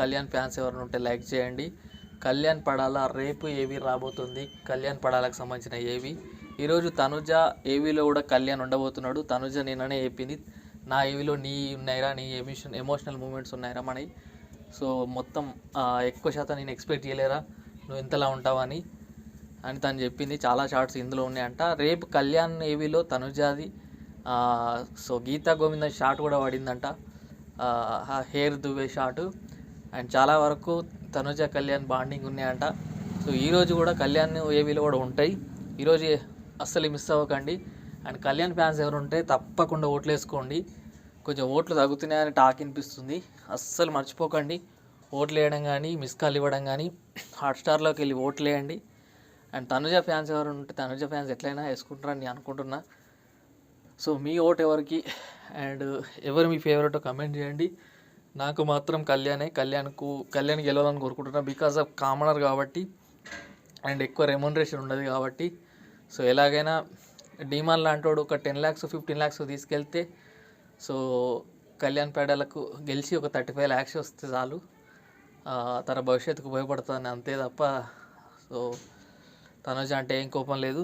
Kalyan fans ఎవరైనా ఉంటే like చేయండి. కళ్యాణ్ పడాల రేపు ఏవి రాబోతుంది, కళ్యాణ్ పడాలకు సంబంధించిన ఏవి. ఈరోజు తనుజ ఏవీలో కూడా కళ్యాణ్ ఉండబోతున్నాడు. తనుజ నిన్ననే చెప్పింది, నా ఏవీలో నీ ఉన్నాయిరా, నీ ఎమోషనల్ మూమెంట్స్ ఉన్నాయిరా మనవి. సో మొత్తం ఎక్కువ శాతం నేను ఎక్స్పెక్ట్ చేయలేరా నువ్వు ఎంతలా ఉంటావని తను చెప్పింది. చాలా షార్ట్స్ ఇందులో ఉన్నాయంట. రేపు కళ్యాణ్ ఏవీలో తనుజాది సో గీతా గోవింద షార్ట్ కూడా పడిందంట, హెయిర్ దువ్వే షాటు. అండ్ చాలా వరకు తనుజ కళ్యాణ్ బాండింగ్ ఉన్నాయంట. సో ఈరోజు కూడా కళ్యాణ్ ఏవీలో కూడా ఉంటాయి. ఈరోజు అస్సలు మిస్ అవ్వకండి. అండ్ కళ్యాణ్ ఫ్యాన్స్ ఎవరు ఉంటే తప్పకుండా ఓట్లు వేసుకోండి. కొంచెం ఓట్లు తగ్గుతున్నాయని టాక్ వినిపిస్తుంది, అస్సలు మర్చిపోకండి. ఓట్లు వేయడం కానీ, మిస్ కాల్ ఇవ్వడం కానీ, హాట్స్టార్లోకి వెళ్ళి ఓట్లు వేయండి. అండ్ తనుజ ఫ్యాన్స్ ఎవరు ఉంటే తనుజ ఫ్యాన్స్ ఎట్లయినా వేసుకుంటారని నేను అనుకుంటున్నా. సో మీ ఓటు ఎవరికి అండ్ ఎవరు మీ ఫేవరెట్ కమెంట్ చేయండి. నాకు మాత్రం కళ్యాణ్ గెలవాలని కోరుకుంటున్నా. బికాజ్ ఆఫ్ కామనర్ కాబట్టి అండ్ ఎక్కువ రెమ్యునరేషన్ ఉండదు కాబట్టి. సో ఎలాగైనా డిమాండ్ లాంటోడు ఒక 10 lakhs 15 lakhs తీసుకెళ్తే సో కళ్యాణ్ పేడలకు గెలిచి ఒక 35 lakhs వస్తే చాలు, తన భవిష్యత్తుకు ఉపయోగపడుతుంది అంతే తప్ప. సో తనుజ అంటే ఏం కోపం లేదు.